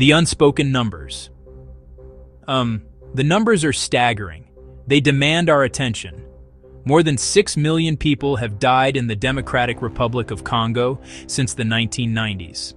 The unspoken numbers. The numbers are staggering. They demand our attention. More than 6 million people have died in the Democratic Republic of Congo since the 1990s.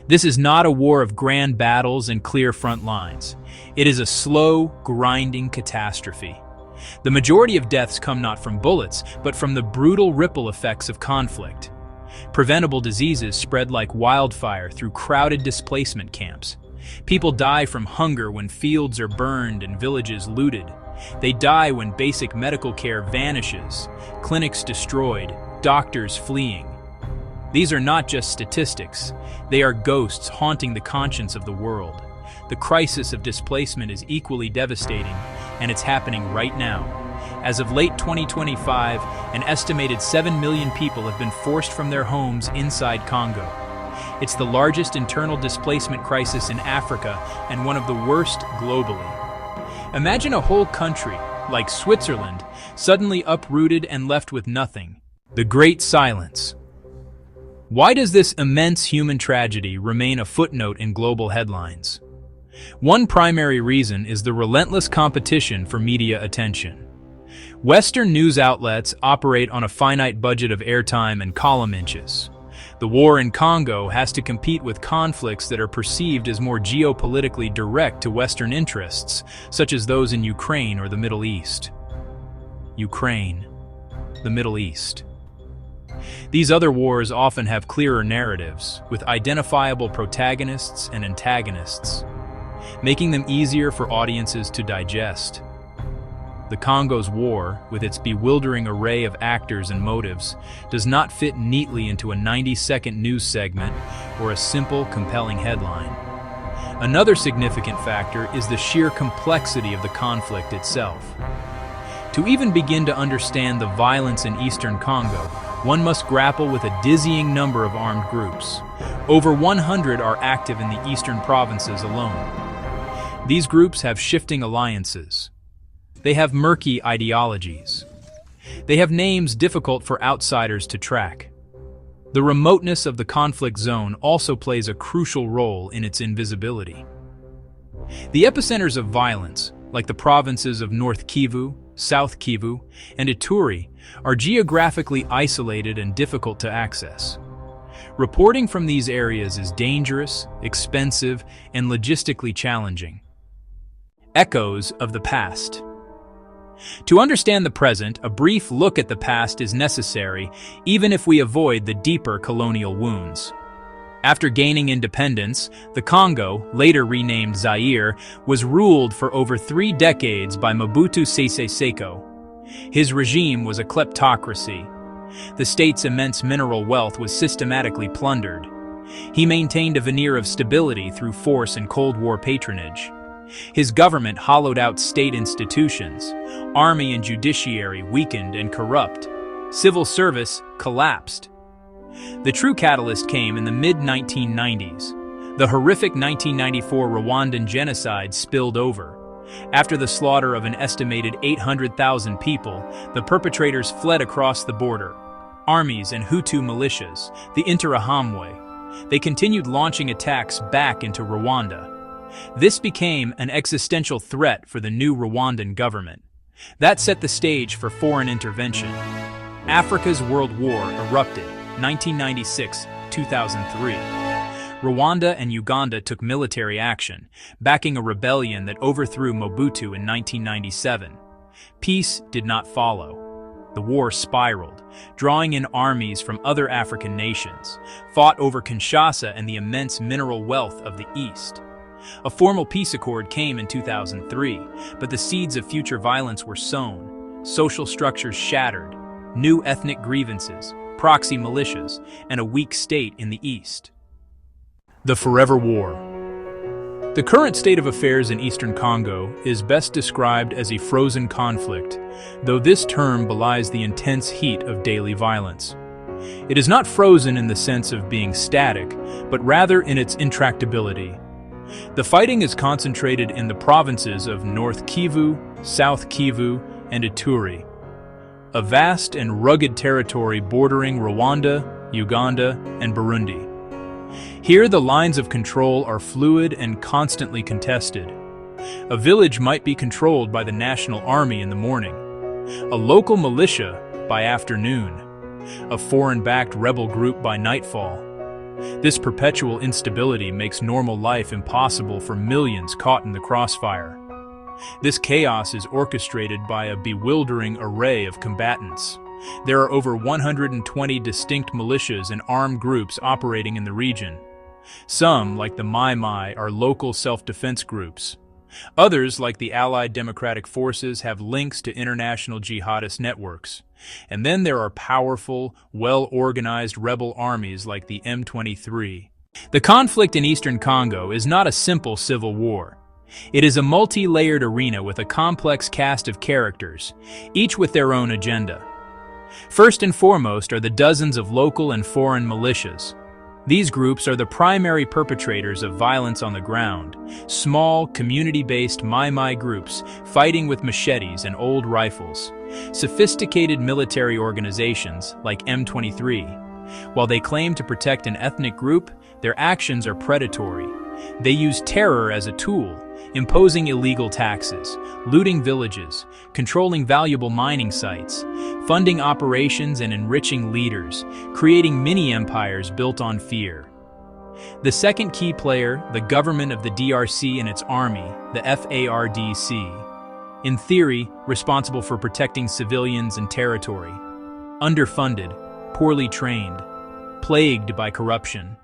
This is not a war of grand battles and clear front lines. It is a slow, grinding catastrophe. The majority of deaths come not from bullets, but from the brutal ripple effects of conflict. Preventable diseases spread like wildfire through crowded displacement camps. People die from hunger when fields are burned and villages looted. They die when basic medical care vanishes, clinics destroyed, doctors fleeing. These are not just statistics. They are ghosts haunting the conscience of the world. The crisis of displacement is equally devastating, and it's happening right now. As of late 2025, an estimated 7 million people have been forced from their homes inside Congo. It's the largest internal displacement crisis in Africa and one of the worst globally. Imagine a whole country, like Switzerland, suddenly uprooted and left with nothing. The Great Silence. Why does this immense human tragedy remain a footnote in global headlines? One primary reason is the relentless competition for media attention. Western news outlets operate on a finite budget of airtime and column inches. The war in Congo has to compete with conflicts that are perceived as more geopolitically direct to Western interests, such as those in Ukraine or the Middle East. Ukraine, the Middle East. These other wars often have clearer narratives, with identifiable protagonists and antagonists, making them easier for audiences to digest. The Congo's war, with its bewildering array of actors and motives, does not fit neatly into a 90-second news segment or a simple, compelling headline. Another significant factor is the sheer complexity of the conflict itself. To even begin to understand the violence in eastern Congo, one must grapple with a dizzying number of armed groups. Over 100 are active in the eastern provinces alone. These groups have shifting alliances. They have murky ideologies. They have names difficult for outsiders to track. The remoteness of the conflict zone also plays a crucial role in its invisibility. The epicenters of violence, like the provinces of North Kivu, South Kivu, and Ituri, are geographically isolated and difficult to access. Reporting from these areas is dangerous, expensive, and logistically challenging. Echoes of the past. To understand the present, a brief look at the past is necessary, even if we avoid the deeper colonial wounds. After gaining independence, the Congo, later renamed Zaire, was ruled for over 3 decades by Mobutu Sese Seko. His regime was a kleptocracy. The state's immense mineral wealth was systematically plundered. He maintained a veneer of stability through force and Cold War patronage. His government hollowed out state institutions. Army and judiciary weakened and corrupt. Civil service collapsed. The true catalyst came in the mid-1990s. The horrific 1994 Rwandan genocide spilled over. After the slaughter of an estimated 800,000 people, the perpetrators fled across the border. Armies and Hutu militias, the Interahamwe, they continued launching attacks back into Rwanda. This became an existential threat for the new Rwandan government. That set the stage for foreign intervention. Africa's World War erupted, 1996-2003. Rwanda and Uganda took military action, backing a rebellion that overthrew Mobutu in 1997. Peace did not follow. The war spiraled, drawing in armies from other African nations, fought over Kinshasa and the immense mineral wealth of the East. A formal peace accord came in 2003, but the seeds of future violence were sown, social structures shattered, new ethnic grievances, proxy militias, and a weak state in the East. The Forever War. The current state of affairs in eastern Congo is best described as a frozen conflict, though this term belies the intense heat of daily violence. It is not frozen in the sense of being static, but rather in its intractability. The fighting is concentrated in the provinces of North Kivu, South Kivu, and Ituri, a vast and rugged territory bordering Rwanda, Uganda, and Burundi. Here, the lines of control are fluid and constantly contested. A village might be controlled by the National Army in the morning, a local militia by afternoon, a foreign-backed rebel group by nightfall. This perpetual instability makes normal life impossible for millions caught in the crossfire. This chaos is orchestrated by a bewildering array of combatants. There are over 120 distinct militias and armed groups operating in the region. Some, like the Mai Mai, are local self-defense groups. Others, like the Allied Democratic Forces, have links to international jihadist networks. And then there are powerful, well-organized rebel armies like the M23. The conflict in eastern Congo is not a simple civil war. It is a multi-layered arena with a complex cast of characters, each with their own agenda. First and foremost are the dozens of local and foreign militias. These groups are the primary perpetrators of violence on the ground, small, community-based Mai Mai groups fighting with machetes and old rifles. Sophisticated military organizations, like M23. While they claim to protect an ethnic group, their actions are predatory. They use terror as a tool, imposing illegal taxes, looting villages, controlling valuable mining sites, funding operations and enriching leaders, creating mini-empires built on fear. The second key player, the government of the DRC and its army, the FARDC, in theory, responsible for protecting civilians and territory. Underfunded, poorly trained, plagued by corruption.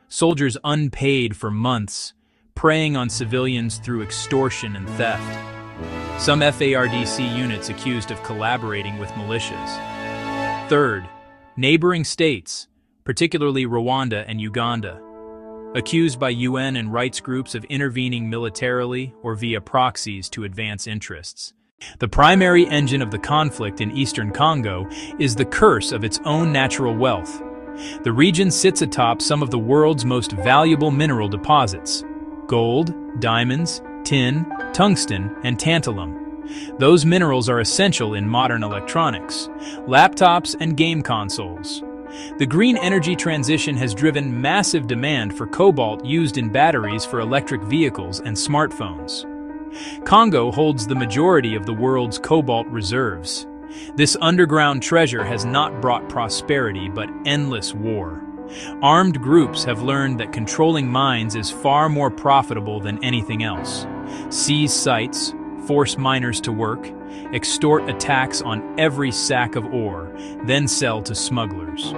Soldiers unpaid for months, preying on civilians through extortion and theft. Some FARDC units accused of collaborating with militias. Third, neighboring states, particularly Rwanda and Uganda, accused by UN and rights groups of intervening militarily or via proxies to advance interests. The primary engine of the conflict in eastern Congo is the curse of its own natural wealth. The region sits atop some of the world's most valuable mineral deposits: gold, diamonds, tin, tungsten, and tantalum. Those minerals are essential in modern electronics, laptops, and game consoles. The green energy transition has driven massive demand for cobalt used in batteries for electric vehicles and smartphones. Congo holds the majority of the world's cobalt reserves. This underground treasure has not brought prosperity but endless war. Armed groups have learned that controlling mines is far more profitable than anything else. Seize sites, force miners to work, extort a tax on every sack of ore, then sell to smugglers.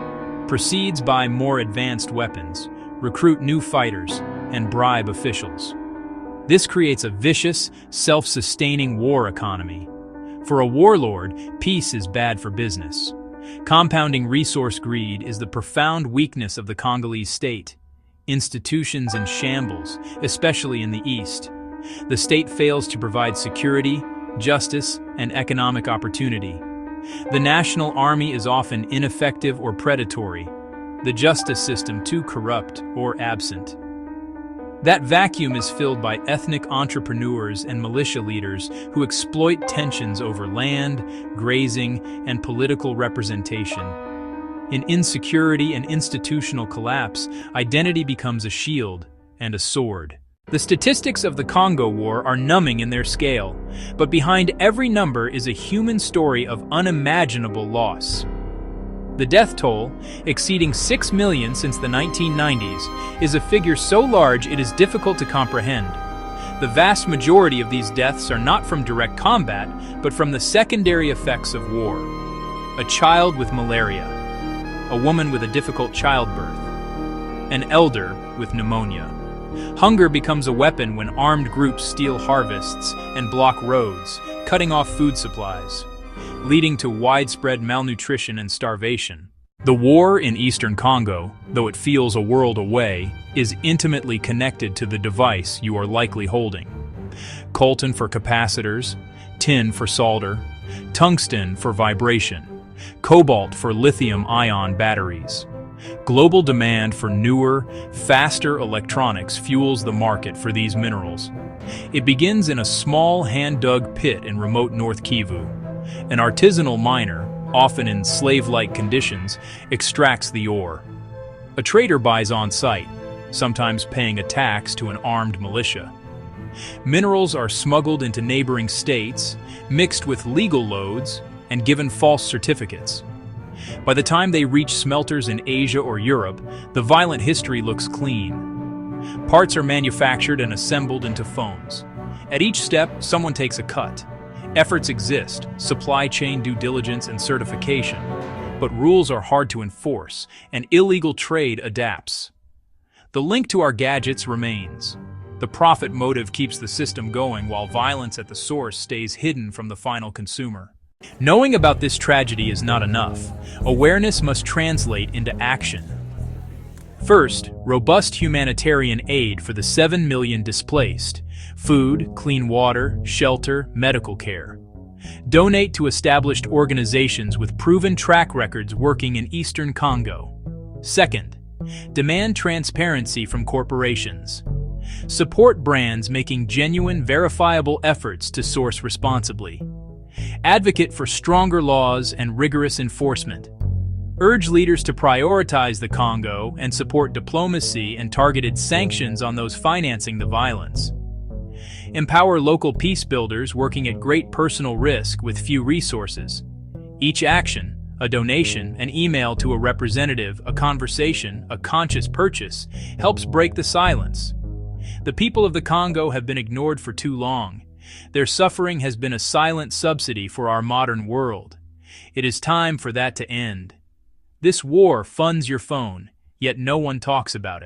Proceeds buy more advanced weapons, recruit new fighters, and bribe officials. This creates a vicious, self-sustaining war economy. For a warlord, peace is bad for business. Compounding resource greed is the profound weakness of the Congolese state. Institutions in shambles, especially in the east. The state fails to provide security, justice, and economic opportunity. The national army is often ineffective or predatory, the justice system too corrupt or absent. That vacuum is filled by ethnic entrepreneurs and militia leaders who exploit tensions over land, grazing, and political representation. In insecurity and institutional collapse, identity becomes a shield and a sword. The statistics of the Congo War are numbing in their scale, but behind every number is a human story of unimaginable loss. The death toll, exceeding 6 million since the 1990s, is a figure so large it is difficult to comprehend. The vast majority of these deaths are not from direct combat, but from the secondary effects of war. A child with malaria, a woman with a difficult childbirth, an elder with pneumonia. Hunger becomes a weapon when armed groups steal harvests and block roads, cutting off food supplies, leading to widespread malnutrition and starvation. The war in eastern Congo, though it feels a world away, is intimately connected to the device you are likely holding. Coltan for capacitors, tin for solder, tungsten for vibration, cobalt for lithium-ion batteries. Global demand for newer, faster electronics fuels the market for these minerals. It begins in a small hand-dug pit in remote North Kivu. An artisanal miner, often in slave-like conditions, extracts the ore. A trader buys on site, sometimes paying a tax to an armed militia. Minerals are smuggled into neighboring states, mixed with legal loads, and given false certificates. By the time they reach smelters in Asia or Europe, the violent history looks clean. Parts are manufactured and assembled into phones. At each step, someone takes a cut. Efforts exist, supply chain due diligence and certification, but rules are hard to enforce, and illegal trade adapts. The link to our gadgets remains. The profit motive keeps the system going while violence at the source stays hidden from the final consumer. Knowing about this tragedy is not enough. Awareness must translate into action. First, robust humanitarian aid for the 7 million displaced. Food, clean water, shelter, medical care. Donate to established organizations with proven track records working in Eastern Congo. Second, demand transparency from corporations. Support brands making genuine, verifiable efforts to source responsibly. Advocate for stronger laws and rigorous enforcement. Urge leaders to prioritize the Congo and support diplomacy and targeted sanctions on those financing the violence. Empower local peace builders working at great personal risk with few resources. Each action, a donation, an email to a representative, a conversation, a conscious purchase, helps break the silence. The people of the Congo have been ignored for too long. Their suffering has been a silent subsidy for our modern world. It is time for that to end. This war funds your phone, yet no one talks about it.